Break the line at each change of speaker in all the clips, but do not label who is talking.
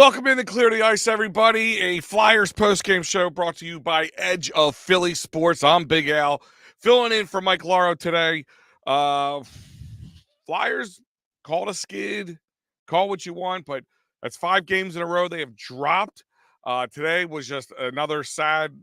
Welcome in to Clear the Ice, everybody. A Flyers postgame show brought to you by Edge of Philly Sports. I'm Big Al, filling in for Mike Laro today. Flyers called a skid, call what you want, but that's 5 games in a row they have dropped. Today was just another sad,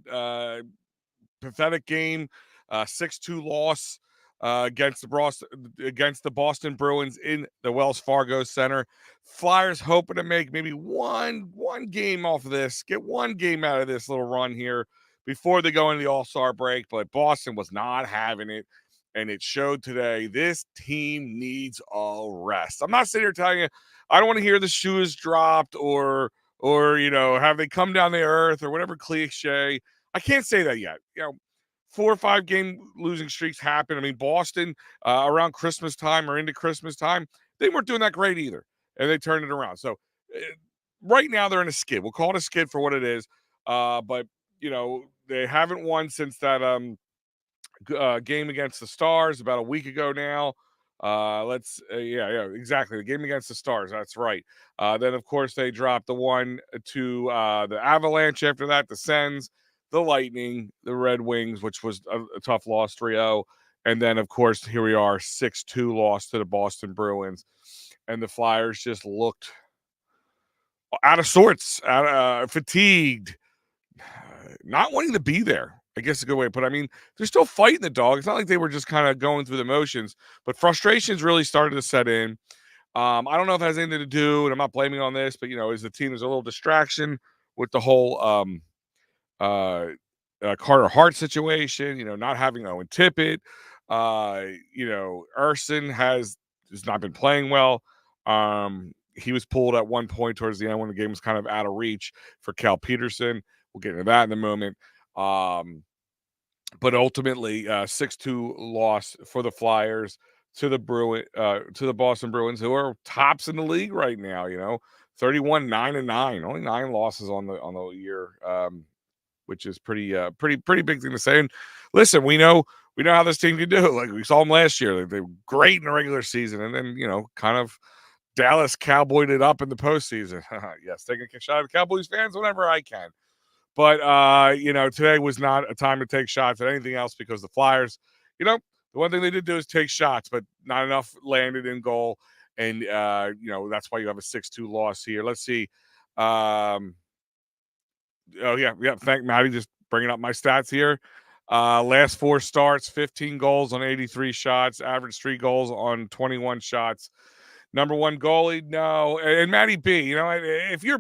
pathetic game, 6-2 loss against the Boston Bruins in the Wells Fargo Center. Flyers hoping to make maybe one game off of this, get one game out of this little run here before they go into the All-Star break, but Boston was not having it, and it showed today. This team needs a rest. I'm not sitting here telling you I don't want to hear the shoe is dropped or have they come down the earth or whatever cliche. I can't say that yet. 4 or 5 game losing streaks happen. I mean, Boston around Christmas time or into Christmas time, they weren't doing that great either, and they turned it around. So right now they're in a skid. We'll call it a skid for what it is. But they haven't won since that game against the Stars about a week ago now. Exactly. The game against the Stars. That's right. Then, of course, they dropped the one to the Avalanche after that, the Sens, the Lightning, the Red Wings, which was a tough loss, 3-0. And then, of course, here we are, 6-2 loss to the Boston Bruins. And the Flyers just looked out of sorts, fatigued, not wanting to be there. I guess a good way to put it. I mean, they're still fighting the dog. It's not like they were just kind of going through the motions, but frustrations really started to set in. I don't know if it has anything to do, and I'm not blaming on this, but as the team is a little distraction with the whole Carter Hart situation, not having Owen Tippett. Erson has not been playing well. He was pulled at one point towards the end when the game was kind of out of reach for Cal Peterson. We'll get into that in a moment. But ultimately, 6-2 loss for the Flyers to the Boston Bruins, who are tops in the league right now. 31-9-9, only 9 losses on the year, which is pretty big thing to say. And listen, we know how this team can do. Like we saw them last year, they were great in the regular season, and then kind of Dallas cowboyed it up in the postseason. Yes, taking a shot at Cowboys fans whenever I can. But today was not a time to take shots at anything else because the Flyers, the one thing they did do is take shots, but not enough landed in goal. And that's why you have a 6-2 loss here. Let's see. Thank Maddie, just bringing up my stats here. Last 4 starts, 15 goals on 83 shots, average 3 goals on 21 shots. Number 1 goalie, no. And Matty B, if you're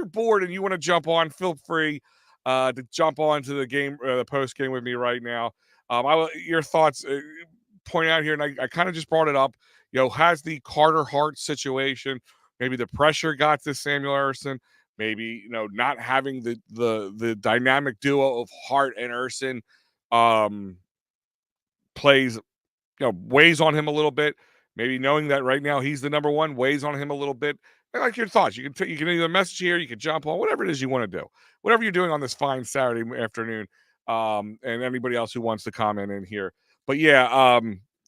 bored and you want to jump on, feel free to jump on to the game, the post game with me right now. Your thoughts, point out here, and I kind of just brought it up. Has the Carter Hart situation, maybe the pressure got to Samuel Erson, maybe not having the dynamic duo of Hart and Erson plays, weighs on him a little bit. Maybe knowing that right now he's the number 1 weighs on him a little bit. I like your thoughts. You can either message here, you can jump on, whatever it is you want to do, whatever you're doing on this fine Saturday afternoon, and anybody else who wants to comment in here. But yeah,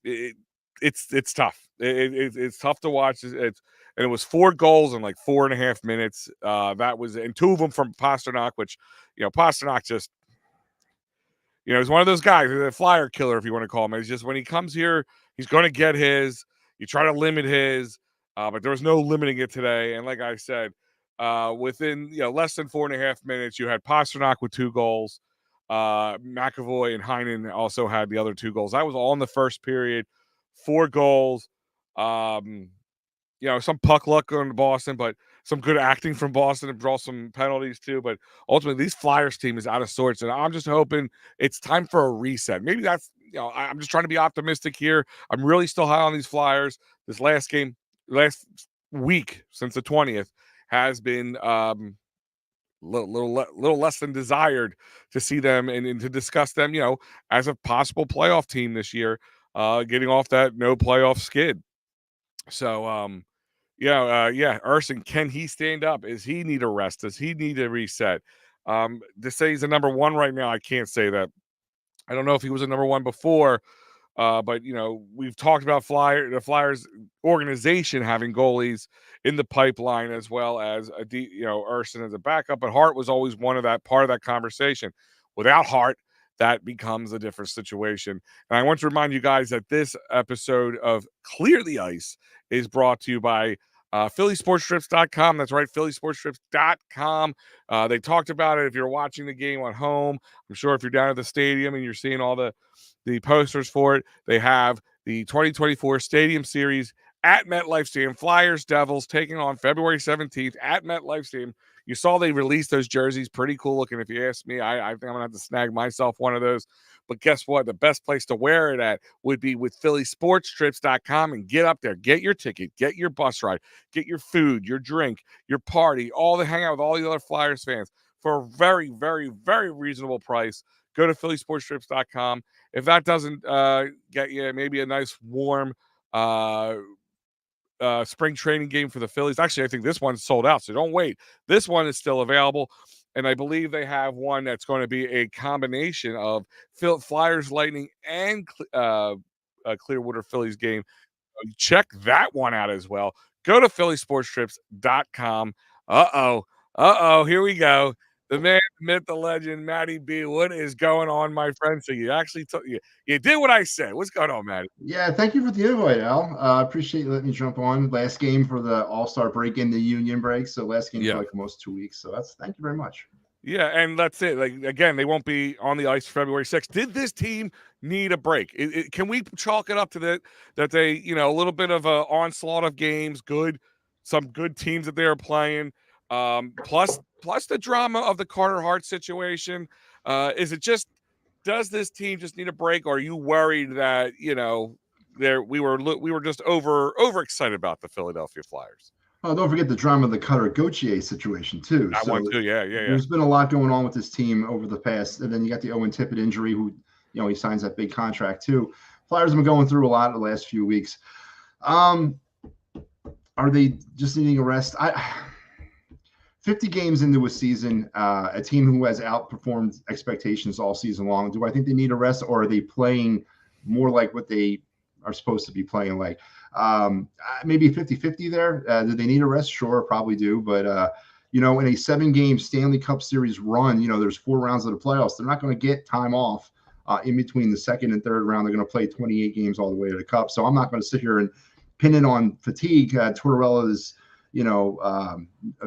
it's tough. It's tough to watch. And it was 4 goals in like 4.5 minutes. That was, and 2 of them from Pasternak, which Pasternak just. He's one of those guys, a flyer killer, if you want to call him. It's just when he comes here, he's going to get his. You try to limit his, but there was no limiting it today. And like I said, within less than 4.5 minutes, you had Pasternak with 2 goals. McAvoy and Heinen also had the other 2 goals. That was all in the first period. 4 goals. Some puck luck going to Boston, but some good acting from Boston to draw some penalties too. But ultimately, these Flyers team is out of sorts, and I'm just hoping it's time for a reset. Maybe that's, I'm just trying to be optimistic here. I'm really still high on these Flyers. This last week since the 20th has been little less than desired to see them and to discuss them, as a possible playoff team this year, getting off that no playoff skid. So, Erson, can he stand up? Does he need a rest? Does he need a reset? To say he's a number 1 right now, I can't say that. I don't know if he was a number 1 before, But we've talked about the Flyers organization having goalies in the pipeline as well as Erson as a backup. But Hart was always part of that conversation. Without Hart, that becomes a different situation. And I want to remind you guys that this episode of Clear the Ice is brought to you by PhillySportsTrips.com. That's right, PhillySportsTrips.com. They talked about it if you're watching the game on home. I'm sure if you're down at the stadium and you're seeing all the posters for it, they have the 2024 Stadium Series at MetLife Stadium. Flyers, Devils taking on February 17th at MetLife Stadium. You saw they released those jerseys. Pretty cool looking, if you ask me. I think I'm going to have to snag myself one of those. But guess what? The best place to wear it at would be with PhillySportsTrips.com, and get up there. Get your ticket. Get your bus ride. Get your food, your drink, your party, all to hang out with all the other Flyers fans for a very, very, very reasonable price. Go to PhillySportsTrips.com. If that doesn't get you maybe a nice warm spring training game for the Phillies. Actually, I think this one's sold out, so don't wait. This one is still available, and I believe they have one that's going to be a combination of Flyers, Lightning, and Clearwater Phillies game. Check that one out as well. Go to PhillySportsTrips.com. Here we go. The man, the myth, the legend, Matty B. What is going on, my friend? So you actually you did what I said. What's going on, Matty?
Yeah, thank you for the invite, Al. I appreciate you letting me jump on. Last game for the All-Star break in the Union break. So last game for like almost 2 weeks. So thank you very much.
Yeah, and that's it. Like, again, they won't be on the ice February 6th. Did this team need a break? Can we chalk it up to that they, a little bit of an onslaught of games, some good teams that they are playing, plus the drama of the Carter Hart situation? Is it just, does this team just need a break, or are you worried that we were just overexcited about the Philadelphia Flyers?
Oh, don't forget the drama of the Cutter Gauthier situation too.
That one too, yeah.
There's been a lot going on with this team over the past, and then you got the Owen Tippett injury, who he signs that big contract too. Flyers have been going through a lot the last few weeks. Are they just needing a rest? 50 games into a season, a team who has outperformed expectations all season long. Do I think they need a rest, or are they playing more like what they are supposed to be playing like? Maybe 50-50 there. Do they need a rest? Sure, probably do. But, in a 7-game Stanley Cup Series run, there's 4 rounds of the playoffs. They're not going to get time off in between the second and third round. They're going to play 28 games all the way to the Cup. So I'm not going to sit here and pin it on fatigue. Tortorella is,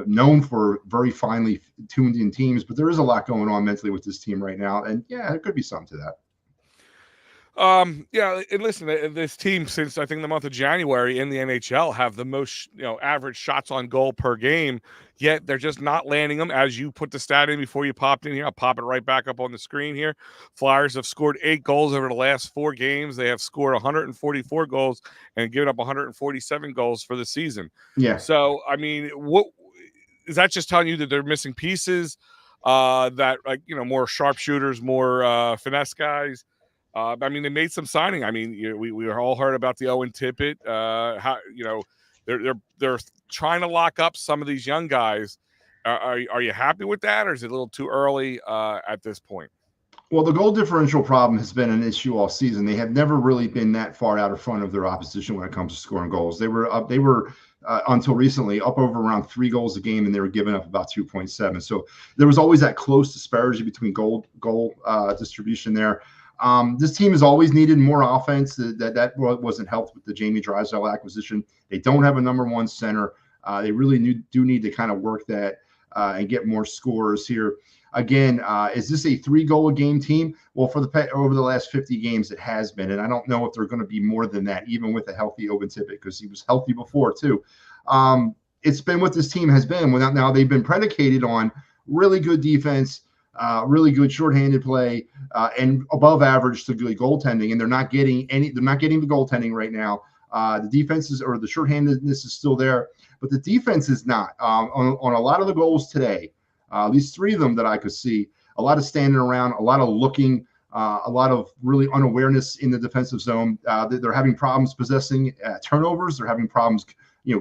known for very finely tuned in teams, but there is a lot going on mentally with this team right now. And yeah, there could be something to that.
Yeah, and listen, this team, since I think the month of January in the NHL, have the most average shots on goal per game, yet they're just not landing them. As you put the stat in before you popped in here, I'll pop it right back up on the screen here. Flyers have scored 8 goals over the last 4 games. They have scored 144 goals and given up 147 goals for the season.
Yeah.
So, I mean, what is that just telling you that they're missing pieces? That more sharpshooters, more finesse guys. I mean, they made some signing. I mean, we all heard about the Owen Tippett. How they're trying to lock up some of these young guys. Are you happy with that, or is it a little too early at this point?
Well, the goal differential problem has been an issue all season. They have never really been that far out in front of their opposition when it comes to scoring goals. They were up. They were until recently up over around 3 goals a game, and they were giving up about 2.7. So there was always that close disparity between goal distribution there. This team has always needed more offense. That wasn't helped with the Jamie Drysdale acquisition. They don't have a number 1 center. They really do need to kind of work that and get more scorers here. Again, is this a 3-goal-a-game team? Well, over the last 50 games, it has been, and I don't know if they're going to be more than that, even with a healthy Owen Tippett, because he was healthy before too. It's been what this team has been. Now they've been predicated on really good defense, really good shorthanded play, and above average to good goaltending, and they're not getting the goaltending right now. The defenses, or the shorthandedness, is still there, but the defense is not. On a lot of the goals today, at least 3 of them that I could see, a lot of standing around, a lot of looking, a lot of really unawareness in the defensive zone. They're having problems possessing turnovers. They're having problems,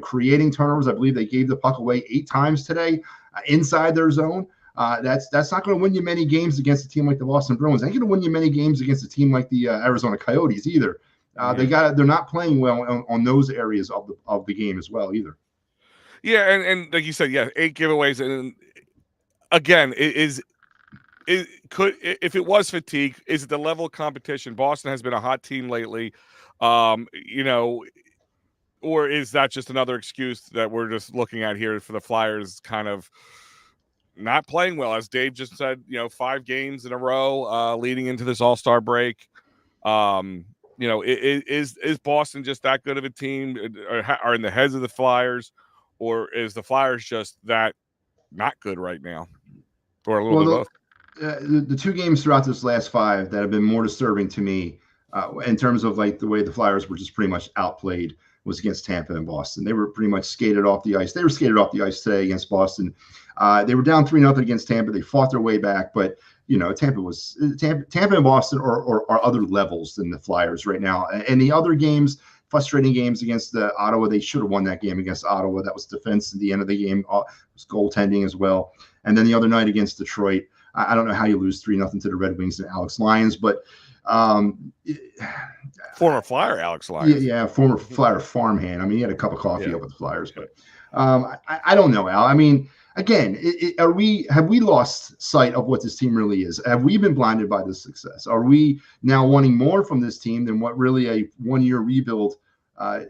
creating turnovers. I believe they gave the puck away 8 times today inside their zone. That's not going to win you many games against a team like the Boston Bruins. Ain't going to win you many games against a team like the Arizona Coyotes either. They're not playing well on those areas of the game as well either.
Yeah, and like you said, yeah, 8 giveaways, and again, it could, if it was fatigue, is it the level of competition? Boston has been a hot team lately, you know, or is that just another excuse that we're just looking at here for the Flyers kind of not playing well? As Dave just said, 5 games in a row leading into this All-Star break. Is Boston just that good of a team, or are in the heads of the Flyers, or is the Flyers just that not good right now, or a little
Well,
bit of both?
the 2 games throughout this last 5 that have been more disturbing to me, in terms of like the way the Flyers were just pretty much outplayed, was against Tampa and Boston. They were pretty much skated off the ice. They were skated off the ice today against Boston. They were down 3-0 against Tampa. They fought their way back, but Tampa and Boston are other levels than the Flyers right now. And the other games, frustrating games against Ottawa, they should have won that game against Ottawa. That was defense at the end of the game. It was goaltending as well. And then the other night against Detroit, I don't know how you lose 3-0 to the Red Wings and Alex Lyons, but
former Flyer Alex Lyons.
Yeah, former Flyer farmhand. I mean, he had a cup of coffee up with the Flyers, but I don't know, Al. I mean, again, have we lost sight of what this team really is? Have we been blinded by this success? Are we now wanting more from this team than what really a one-year rebuild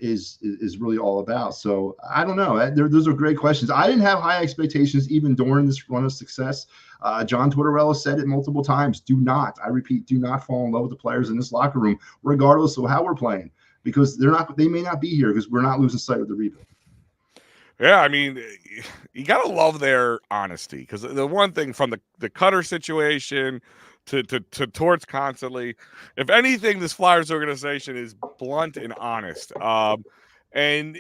is really all about? So I don't know. Those are great questions. I didn't have high expectations even during this run of success. John Tortorella said it multiple times. I repeat, do not fall in love with the players in this locker room, regardless of how we're playing, because they may not be here because we're not losing sight of the rebuild.
Yeah, I mean, you gotta love their honesty, because the one thing from the Cutter situation to Torts constantly, if anything, this Flyers organization is blunt and honest. And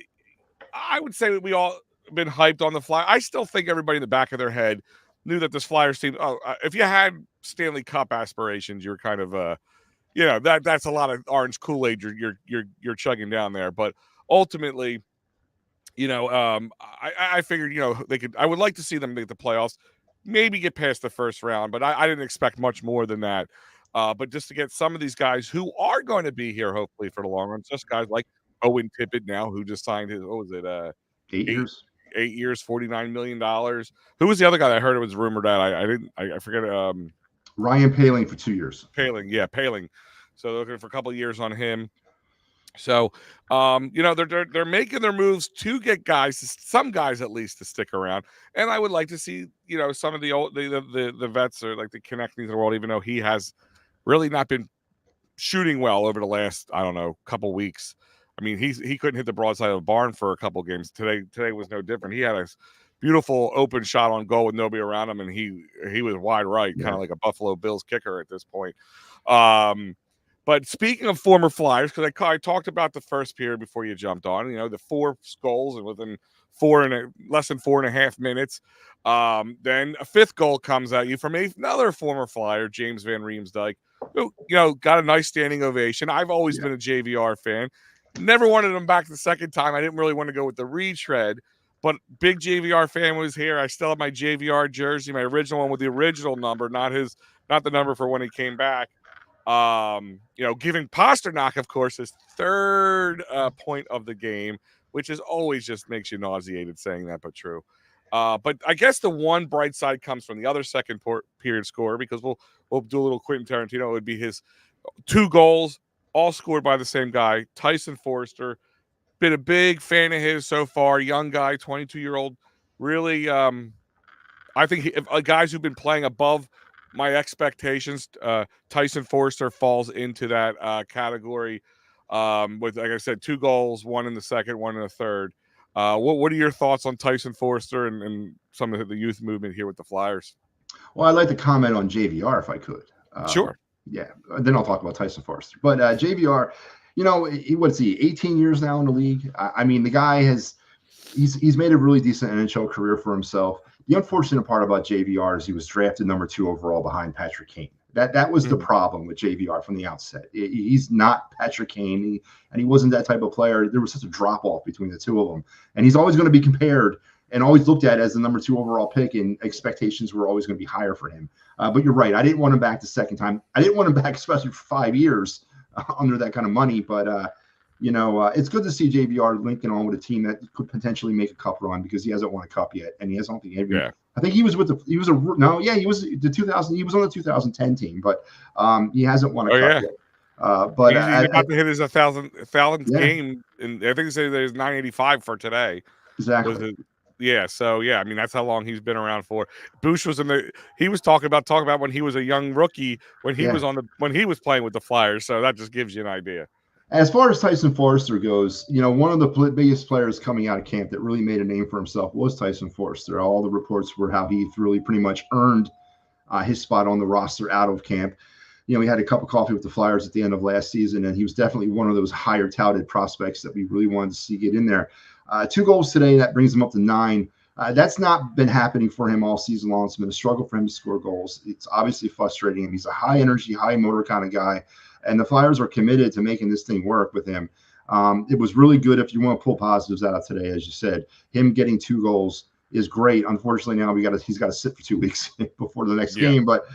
I would say that we all been hyped on the Flyers. I still think everybody in the back of their head knew that this Flyers team. If you had Stanley Cup aspirations, you're kind of that's a lot of orange Kool-Aid you're chugging down there. But ultimately, I figured, they could. I would like to see them make the playoffs, maybe get past the first round, but I didn't expect much more than that. But just to get some of these guys who are going to be here, hopefully for the long run, just guys like Owen Tippett now, who just signed his
8 years,
8 years, $49 million. Who was the other guy that I heard it was rumored at? I forget.
Ryan Poehling for 2 years.
Poehling. So looking for a couple of years on him. So, they're making their moves to get some guys at least, to stick around. And I would like to see, some of the old the vets, or like the Konechny's of the world, even though he has really not been shooting well over the last, I don't know, couple weeks. I mean, he couldn't hit the broadside of the barn for a couple games. Today was no different. He had a beautiful open shot on goal with nobody around him, and he was wide right, kind of like a Buffalo Bills kicker at this point. But speaking of former Flyers, because I talked about the first period before you jumped on, the 4 goals and within less than 4.5 minutes, then a 5th goal comes at you from another former Flyer, James Van Riemsdyk, who got a nice standing ovation. I've always been a JVR fan. Never wanted him back the second time. I didn't really want to go with the retread, but big JVR fan was here. I still have my JVR jersey, my original one with the original number, not the number for when he came back. Giving Pasternak, of course, his 3rd point of the game, which is always just makes you nauseated saying that, but true. But I guess the one bright side comes from the other second period score, because we'll do a little Quentin Tarantino. It would be his 2 goals, all scored by the same guy, Tyson Forster. Been a big fan of his so far. Young guy, 22-year-old. Really, I think guys who've been playing above my expectations, Tyson Forster falls into that category, with, like I said, 2 goals, 1 in the second, 1 in the third. What are your thoughts on Tyson Forster and some of the youth movement here with the Flyers?
Well, I'd like to comment on JVR if I could.
Sure.
Yeah, then I'll talk about Tyson Forster. But JVR, what's he, 18 years now in the league? I mean, the guy he's made a really decent NHL career for himself. The unfortunate part about JVR is he was drafted number 2 overall behind Patrick Kane. That was the problem with JVR from the outset. He's not Patrick Kane, and he wasn't that type of player. There was such a drop-off between the two of them. And he's always going to be compared and always looked at as the number 2 overall pick, and expectations were always going to be higher for him. But you're right. I didn't want him back the second time. I didn't want him back, especially for 5 years. under that kind of money. But it's good to see JVR linking on with a team that could potentially make a cup run because he hasn't won a cup yet, and he has, I don't think, even.
Yeah.
I think he was with the. He was a no, yeah, he was the 2000. He was on the 2010 team, but he hasn't won a
Oh
cup
yeah.
yet. But
He's about to hit his thousandth
yeah,
game, and I think they say there's 985 for today. Was
exactly.
it? Yeah. So yeah, I mean that's how long he's been around for. Bush was in the. He was talking about when he was a young rookie when he
Yeah.
was when he was playing with the Flyers. So that just gives you an idea.
As far as Tyson Forrester goes, one of the biggest players coming out of camp that really made a name for himself was Tyson Forrester. All the reports were how he really pretty much earned his spot on the roster out of camp. He had a cup of coffee with the Flyers at the end of last season, and he was definitely one of those higher touted prospects that we really wanted to see get in there. 2 goals today, that brings him up to 9. That's not been happening for him all season long. It's been a struggle for him to score goals. It's obviously frustrating him. He's a high energy, high motor kind of guy, and the Flyers are committed to making this thing work with him. It was really good if you want to pull positives out of today, as you said. Him getting 2 goals is great. Unfortunately, now he's got to sit for 2 weeks before the next
Yeah.
game, but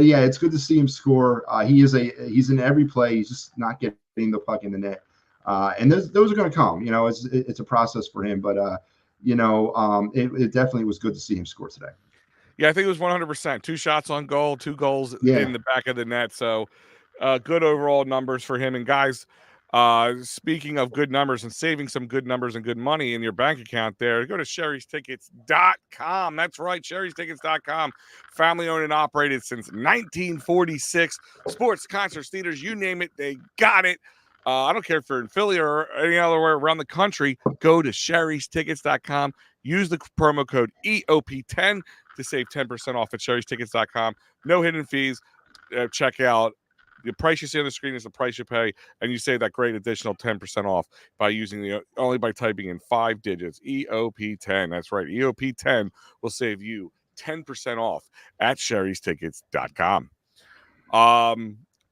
yeah, it's good to see him score. He's in every play. He's just not getting the puck in the net, and those are going to come. It's a process for him, but it definitely was good to see him score today.
Yeah, I think it was 100%. 2 shots on goal, 2 goals
Yeah,
in the back of the net. So, good overall numbers for him. And guys, speaking of good numbers and saving some good numbers and good money in your bank account there, go to sherrystickets.com. That's right, sherrystickets.com. Family owned and operated since 1946. Sports, concerts, theaters, you name it, they got it. I don't care if you're in Philly or any other way around the country, go to sherrystickets.com. Use the promo code EOP10 to save 10% off at sherrystickets.com. No hidden fees. Check out. The price you see on the screen is the price you pay, and you save that great additional 10% off by using only by typing in 5 digits EOP10. That's right, EOP10 will save you 10% off at sherrystickets.com.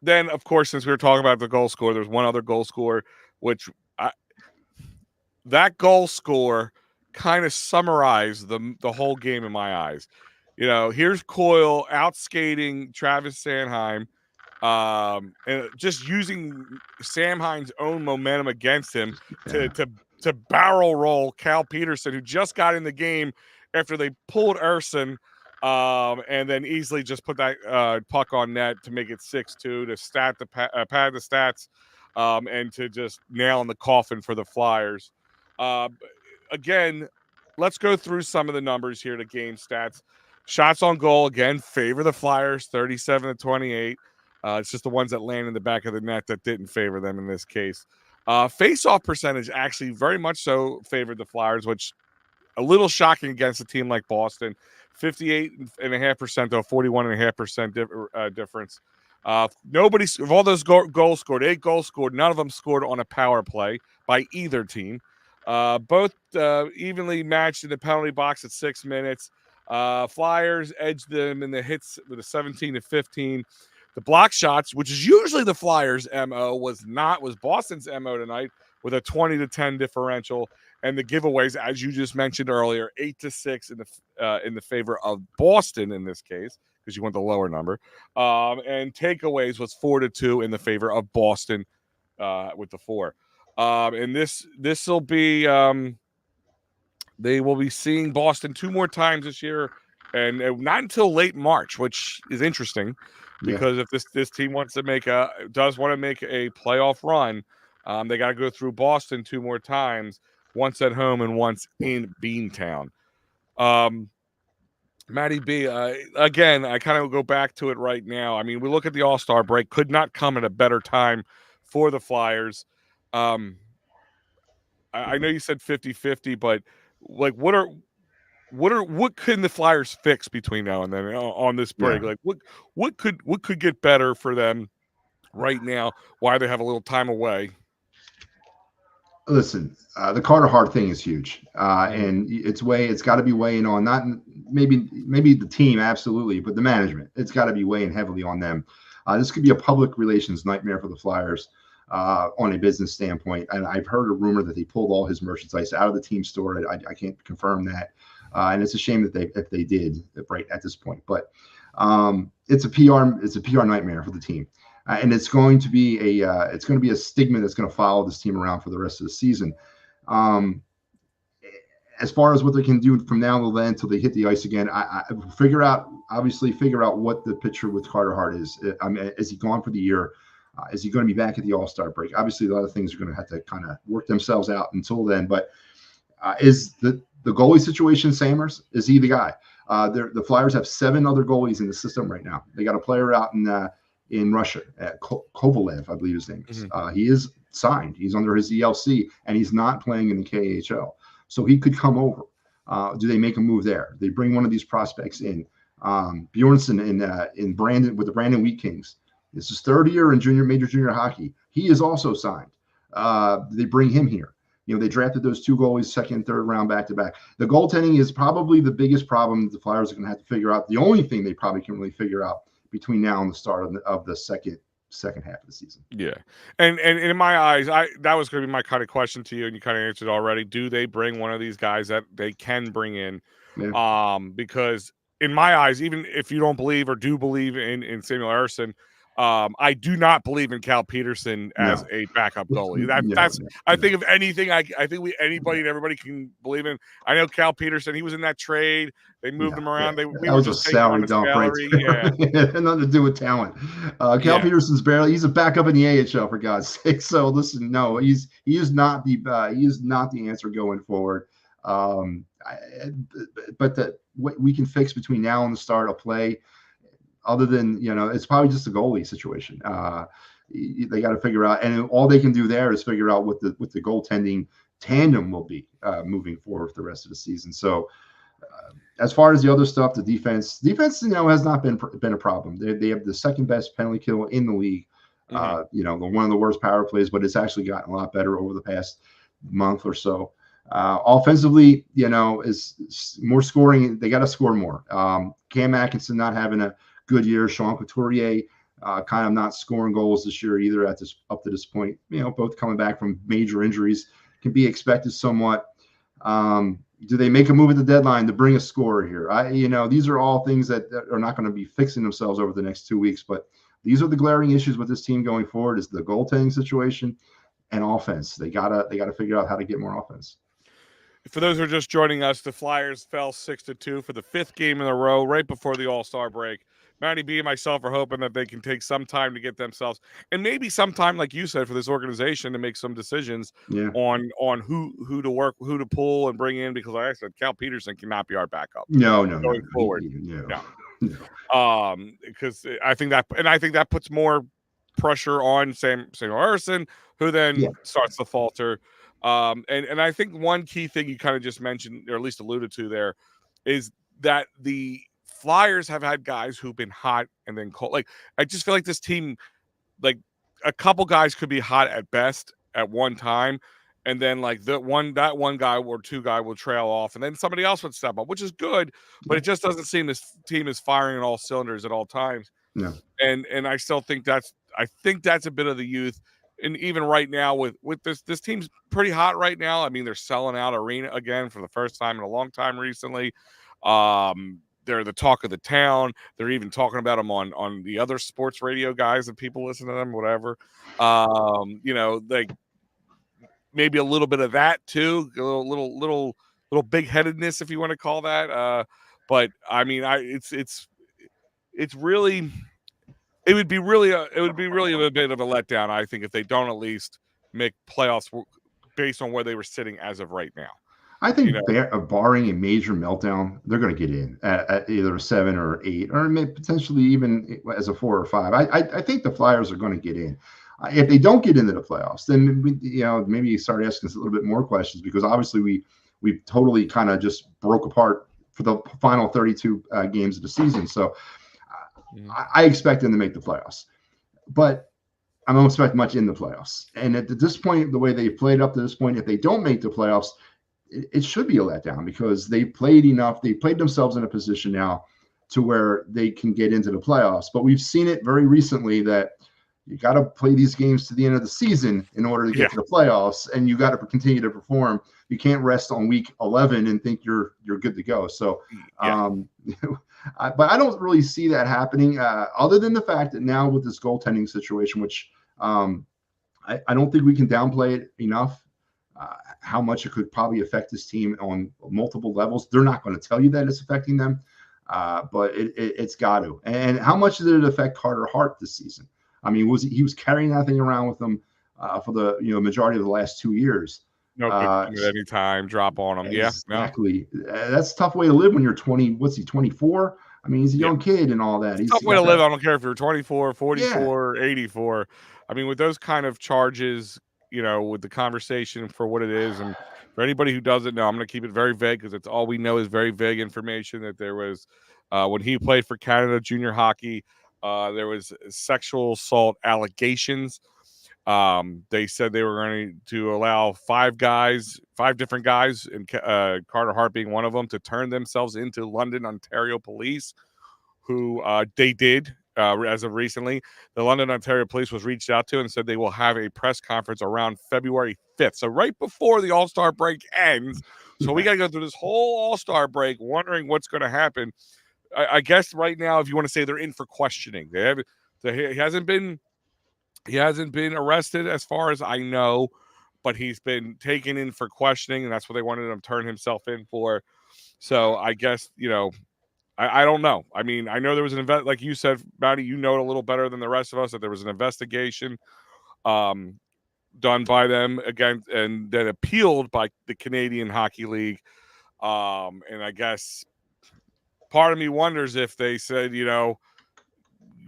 Then, of course, since we were talking about the goal score, there's one other goal score, which that goal score kind of summarized the whole game in my eyes. Here's Coyle out skating Travis Sanheim, and just using Sanheim's own momentum against him
yeah.
to barrel roll Cal Peterson, who just got in the game after they pulled Urson, and then easily just put that puck on net to make it 6-2 to pad the stats, and to just nail in the coffin for the Flyers. Uh, Again, let's go through some of the numbers here. The game stats. Shots on goal again favor the Flyers 37-28. It's just the ones that land in the back of the net that didn't favor them in this case. Face-off percentage actually very much so favored the Flyers, which a little shocking against a team like Boston. 58.5% to a 41.5% difference. Nobody of all those goals scored, 8 goals scored. None of them scored on a power play by either team. Both evenly matched in the penalty box at 6 minutes. Flyers edged them in the hits with a 17-15. The block shots, which is usually the Flyers' MO, was Boston's MO tonight with a 20-10 differential. And the giveaways, as you just mentioned earlier, 8-6 in the favor of Boston in this case, because you want the lower number. And takeaways was 4-2 in the favor of Boston with the 4. And this will be they will be seeing Boston 2 more times this year, and not until late March, which is interesting
Yeah.
because if this team does want to make a playoff run, they got to go through Boston 2 more times, once at home and once in Beantown. Matty B, again, I kind of go back to it right now. I mean, we look at the All-Star break, could not come at a better time for the Flyers. I know you said 50-50, but like what can the Flyers fix between now and then on this
Yeah.
break? Like what could get better for them right now? Why they have a little time away?
Listen, the Carter Hart thing is huge,
Mhm.
and it's got to be weighing on not maybe the team absolutely, but the management. It's got to be weighing heavily on them. This could be a public relations nightmare for the Flyers on a business standpoint. And I've heard a rumor that they pulled all his merchandise out of the team store. I can't confirm that, and it's a shame that if they did right at this point. But it's a PR nightmare for the team. and it's going to be a stigma that's going to follow this team around for the rest of the season. Um, as far as what they can do from now to then until they hit the ice again, I figure out what the picture with Carter Hart is. I mean, is he gone for the year? Is he going to be back at the All-Star break? Obviously, a lot of things are going to have to kind of work themselves out until then. But is the goalie situation Samers? Is he the guy? The Flyers have 7 other goalies in the system right now. They got a player out in Russia, Kovalev, I believe his name is. He is signed. He's under his ELC, and he's not playing in the KHL. So he could come over. Do they make a move there? They bring one of these prospects in. Bjornsson in Brandon with the Brandon Wheat Kings. This is 3rd year in major junior hockey. He is also signed. They bring him here. They drafted those 2 goalies, 2nd and 3rd round back to back. The goaltending is probably the biggest problem that the Flyers are going to have to figure out. The only thing they probably can really figure out between now and the start of the second half of the season.
Yeah. And in my eyes, that was going to be my kind of question to you, and you kind of answered already. Do they bring one of these guys that they can bring in? Yeah. Because in my eyes, even if you don't believe or do believe in Samuel Ersson, I do not believe in Cal Peterson as a backup goalie. I think if anything, I think anybody and everybody can believe in. I know Cal Peterson. He was in that trade. They moved him around.
That was just a salary dump, right?
Yeah,
nothing to do with talent. Cal Peterson's he's a backup in the AHL, for God's sake. So listen, no, he is not the answer going forward. But what we can fix between now and the start of play, other than, it's probably just a goalie situation. They got to figure out, and all they can do there is figure out what the goaltending tandem will be moving forward for the rest of the season. So as far as the other stuff, the defense, has not been a problem. They have the 2nd best penalty kill in the league. One of the worst power plays, but it's actually gotten a lot better over the past month or so. Offensively, is more scoring. They got to score more. Cam Atkinson not having a good year. Sean Couturier kind of not scoring goals this year either up to this point. Both coming back from major injuries, can be expected somewhat. Do they make a move at the deadline to bring a scorer here? These are all things that are not going to be fixing themselves over the next 2 weeks, but these are the glaring issues with this team going forward: is the goaltending situation and offense. They gotta figure out how to get more offense.
For those who are just joining us, the Flyers fell 6-2 for the 5th game in a row right before the All-Star break. Matty B and myself are hoping that they can take some time to get themselves, and maybe some time, like you said, for this organization to make some decisions on who to work, who to pull and bring in, because like I said, Cal Peterson cannot be our backup. Going forward. Because I think that puts more pressure on Samuel Ersson, who then starts to falter. And I think one key thing you kind of just mentioned, or at least alluded to there, is that the Flyers have had guys who've been hot and then cold. Like, I just feel like this team, like, a couple guys could be hot at best at one time, and then like that one guy or 2 guy will trail off, and then somebody else would step up, which is good, but it just doesn't seem this team is firing on all cylinders at all times.
No.
And I still think that's a bit of the youth. And even right now with this team's pretty hot right now. I mean, they're selling out arena again for the first time in a long time recently. They're the talk of the town. They're even talking about them on the other sports radio guys, and people listen to them, whatever. Like maybe a little bit of that too, a little big-headedness, if you want to call that. But I mean, it's really. It would be really a bit of a letdown, I think, if they don't at least make playoffs based on where they were sitting as of right now.
I think barring a major meltdown, they're going to get in at either a 7 or 8, or maybe potentially even as a 4 or 5. I think the Flyers are going to get in. If they don't get into the playoffs, then maybe you start asking us a little bit more questions, because obviously we totally kind of just broke apart for the final 32 games of the season. So I expect them to make the playoffs, but I don't expect much in the playoffs. And at this point, the way they've played up to this point, if they don't make the playoffs, it should be a letdown, because they played enough. They played themselves in a position now to where they can get into the playoffs. But we've seen it very recently that, you got to play these games to the end of the season in order to
Yeah.
get to the playoffs, and you got to continue to perform. You can't rest on week 11 and think you're good to go. So,
Yeah.
but I don't really see that happening, other than the fact that now with this goaltending situation, which I don't think we can downplay it enough. How much it could probably affect this team on multiple levels. They're not going to tell you that it's affecting them, but it's got to. And how much did it affect Carter Hart this season? I mean, he was carrying that thing around with him for the majority of the last 2 years.
No good at any time. Drop on him. Yeah. No.
Exactly. That's a tough way to live when you're 20. What's he, 24? I mean, he's a
Yeah.
young kid and all that.
It's a tough
He
way
got
to live.
that.
I don't care if you're 24,
Yeah.
44, 84. I mean, with those kind of charges, with the conversation for what it is, and for anybody who doesn't know, I'm going to keep it very vague because it's all we know is very vague information that there was, when he played for Canada junior hockey, there was sexual assault allegations. They said they were going to allow 5 different guys, and Carter Hart being one of them, to turn themselves into London, Ontario police, who they did as of recently. The London, Ontario police was reached out to and said they will have a press conference around February 5th. So right before the All-Star break ends. So we got to go through this whole All-Star break wondering what's going to happen. I guess right now, if you want to say they're in for questioning, he hasn't been arrested as far as I know, but he's been taken in for questioning, and that's what they wanted him to turn himself in for. So I guess, I don't know. I mean, I know there was an like you said, Maddie, you know it a little better than the rest of us, that there was an investigation done by them against, and then appealed by the Canadian Hockey League. And I guess part of me wonders if they said,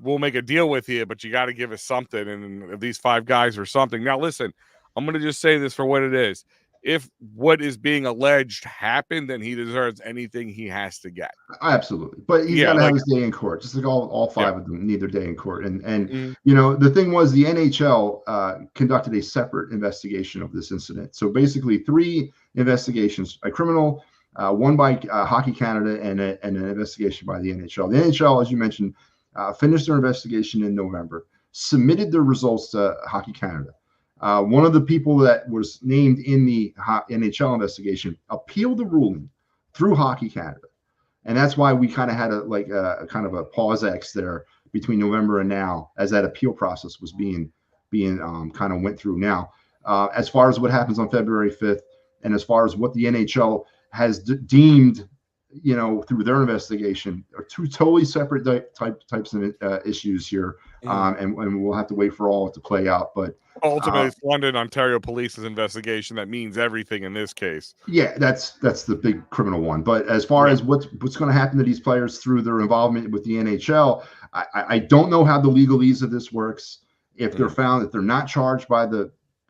we'll make a deal with you, but you got to give us something. And these 5 guys or something. Now, listen, I'm going to just say this for what it is. If what is being alleged happened, then he deserves anything he has to get.
Absolutely. But he's got to have his day in court, just like all 5 of them need their day in court. And the thing was, the NHL conducted a separate investigation of this incident. So basically 3 investigations, a criminal, one by Hockey Canada, and an investigation by the NHL. The NHL, as you mentioned, finished their investigation in November, submitted their results to Hockey Canada. One of the people that was named in the NHL investigation appealed the ruling through Hockey Canada. And that's why we kind of had a kind of a pause X there between November and now, as that appeal process was being kind of went through now. As far as what happens on February 5th, and as far as what the NHL has deemed, through their investigation, are 2 totally separate types of issues here. And we'll have to wait for all to play out. But
ultimately, it's London, Ontario Police's investigation that means everything in this case.
Yeah, that's the big criminal one. But as far as what's going to happen to these players through their involvement with the NHL, I don't know how the legalese of this works. If they're found, if they're not charged by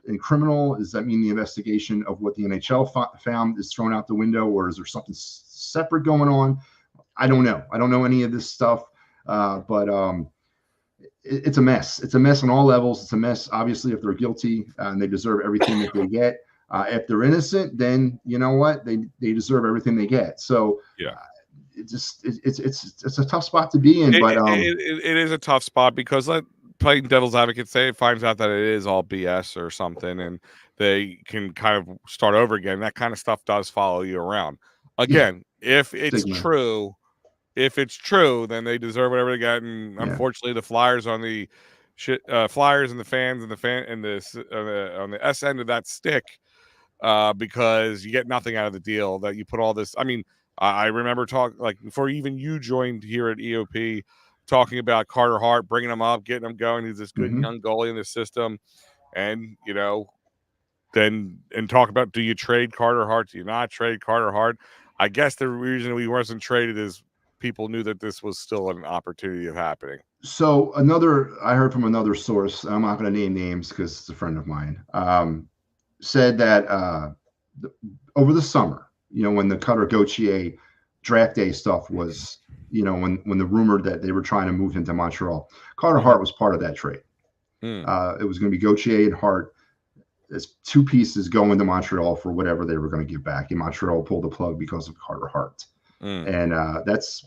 in criminal, does that mean the investigation of what the NHL found is thrown out the window, or is there something separate going on? I don't know. I don't know any of this stuff. But it's a mess. It's a mess on all levels. It's a mess, obviously, if they're guilty and they deserve everything that they get. If they're innocent, then you know what? They deserve everything they get. So it's a tough spot to be in.
It is a tough spot because, playing devil's advocate, say it finds out that it is all BS or something, and they can kind of start over again. That kind of stuff does follow you around. Again, if it's true, then they deserve whatever they get. And unfortunately, the Flyers on the Flyers and the fans and on the S end of that stick, because you get nothing out of the deal. That you put all this. I mean, I remember before even you joined here at EOP, talking about Carter Hart, bringing him up, getting him going. He's this good young goalie in the system, and then talk about, do you trade Carter Hart? Do you not trade Carter Hart? I guess the reason we wasn't traded is people knew that this was still an opportunity of happening.
So I heard from another source, I'm not going to name names because it's a friend of mine, said that over the summer, when the Cutter Gauthier draft day stuff was, when the rumor that they were trying to move him to Montreal, Carter Hart was part of that trade. It was going to be Gauthier and Hart as 2 pieces going to Montreal for whatever they were going to give back. And Montreal pulled the plug because of Carter Hart. And that's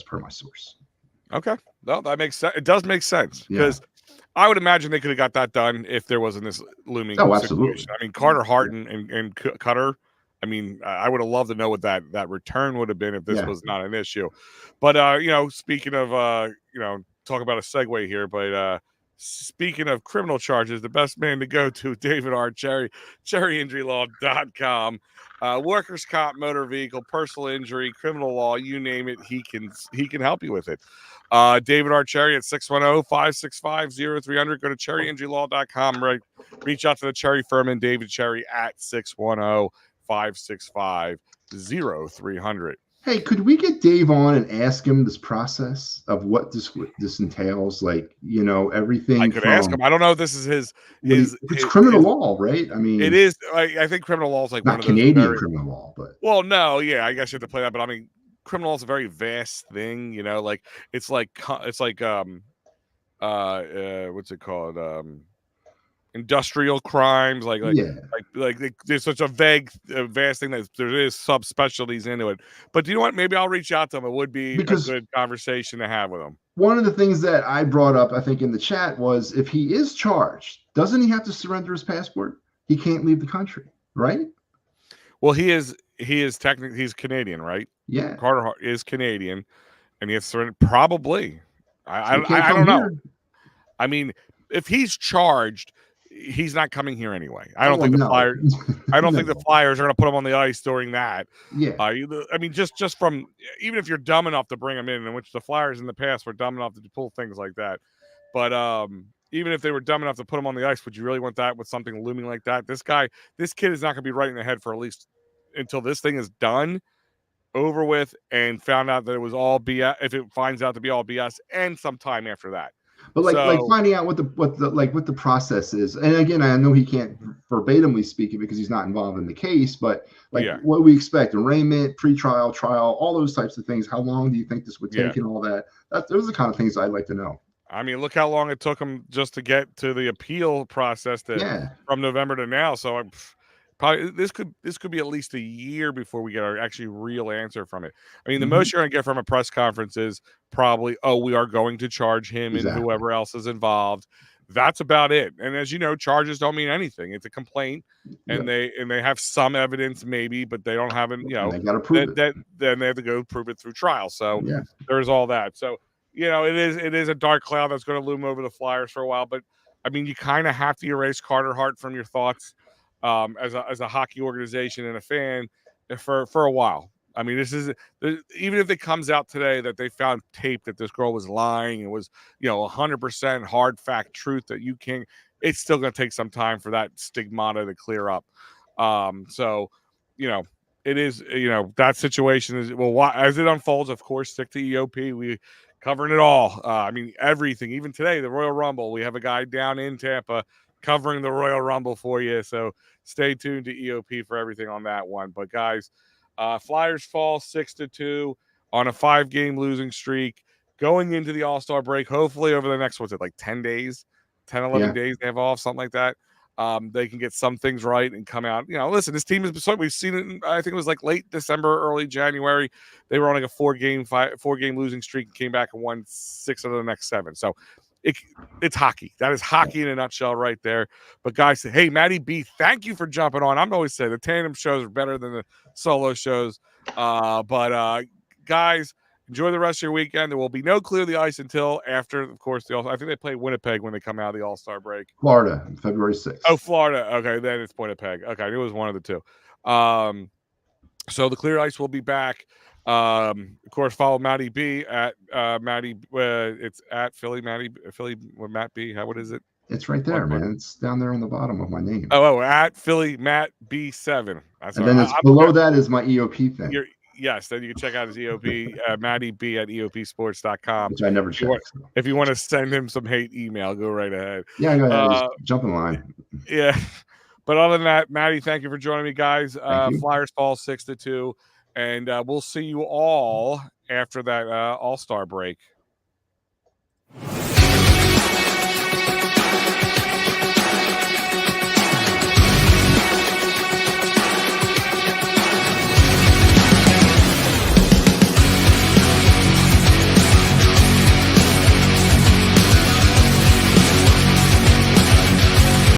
per my source.
Okay. No, that makes sense. It does make sense
Yeah.
because I would imagine they could have got that done if there wasn't this looming
Oh,
situation.
absolutely.
I mean, Carter Hart
Yeah.
and Cutter. I mean, I would have loved to know what that return would have been if this
Yeah.
was not an issue. But speaking of talk about a segue here, but speaking of criminal charges, the best man to go to, David R. Cherry, cherryinjurylaw.com. Workers' comp, motor vehicle, personal injury, criminal law, you name it, he can help you with it. David R. Cherry at 610-565-0300. Go to cherryinjurylaw.com. Right, reach out to the Cherry firm and David Cherry at 610-565-0300.
Hey, could we get Dave on and ask him this process of what this entails? Like,
I
everything
could ask
from
him. I don't know if this is his
what he,
his
if it's
his,
criminal
his
law, right? I
it
mean,
is. I think criminal law is like one
not
of those
Canadian
very
criminal law, but
well. No, yeah, I guess you have to play that, but I mean, criminal law is a very vast thing. Like it's like what's it called? Industrial crimes,
yeah,
there's such a vague, vast thing that there is subspecialties into it. But do you know what? Maybe I'll reach out to him. It would be a
because
good conversation to have with him.
one of the things that I brought up, I think, in the chat was if he is charged, doesn't he have to surrender his passport? He can't leave the country, right?
Well, he is technically he's Canadian, right?
Yeah.
Carter Hart is Canadian, and he has surrendered. Probably,
So he can't
I
come
don't know.
here.
I mean, if he's charged, he's not coming here anyway. I
Oh,
don't
well,
think the
no.
Flyers. I don't think the
No.
Flyers are going to put him on the ice during that.
Yeah.
I mean, just from even if you're dumb enough to bring him in which the Flyers in the past were dumb enough to pull things like that, but even if they were dumb enough to put him on the ice, would you really want that with something looming like that? This kid is not going to be right in the head for at least until this thing is done, over with, and found out that it was all BS. If it finds out to be all BS, and some time after that.
But like
So
finding out what the process is. And again, I know he can't verbatimly speak it because he's not involved in the case, but like
yeah,
what we expect, arraignment, pretrial, trial, all those types of things. How long do you think this would
yeah.
take and all that? Those are the kind of things I'd like to know.
I mean, look how long it took him just to get to the appeal process
Yeah.
from November to now. So I'm probably this could be at least a year before we get our actually real answer from it. I mean, the
Hmm.
most you're going to get from a press conference is probably, oh, we are going to charge him and
Exactly.
whoever else is involved. That's about it. And as you know, charges don't mean anything. It's a complaint, and
Yep.
they have some evidence maybe, but they don't have it.
And they got to prove it.
That then they have to go prove it through trial. So
Yeah.
there's all that. So it is a dark cloud that's going to loom over the Flyers for a while. But I mean, you kind of have to erase Carter Hart from your thoughts as a hockey organization and a fan for a while. I mean, even if it comes out today that they found tape that this girl was lying and was 100% hard fact truth that you can't. It's still going to take some time for that stigmata to clear up. So you know. It is, that situation is as it unfolds. Of course, stick to EOP. We covering it all. I mean, everything. Even today, the Royal Rumble. We have a guy down in Tampa covering the Royal Rumble for you. So stay tuned to EOP for everything on that one. But guys, Flyers fall 6-2 on a 5-game losing streak going into the All-Star break. Hopefully over the next, what's it, like 10 days, 10, 11
Yeah.
days they have off, something like that. They can get some things right and come out. Listen, this team is, we've seen it. I think it was like late December, early January. They were on like a 4-game losing streak and came back and won 6 of the next 7. So it's hockey. That is hockey in a nutshell right there. But guys, hey, Matty B, thank you for jumping on. I'm always saying the tandem shows are better than the solo shows. But guys, enjoy the rest of your weekend. There will be no clear the ice until after, of course, I think they play Winnipeg when they come out of the All-Star break.
Florida, February 6th.
Oh, Florida. Okay, then it's Winnipeg. Okay, it was one of the two. So the clear ice will be back. Of course, follow Matty B at Matty. It's at Philly with Matt B. What is it?
It's right there, man. It's down there on the bottom of my name.
At Philly Matt B7.
That's and then it's below that is my EOP thing.
Yes, then you can check out his EOP, Matty B at EOPsports.com.
Which I never check.
If you want to send him some hate email, go right ahead.
Yeah, go ahead. Just jump in line.
Yeah. But other than that, Matty, thank you for joining me, guys. Flyers fall 6-2. And we'll see you all after that All-Star break.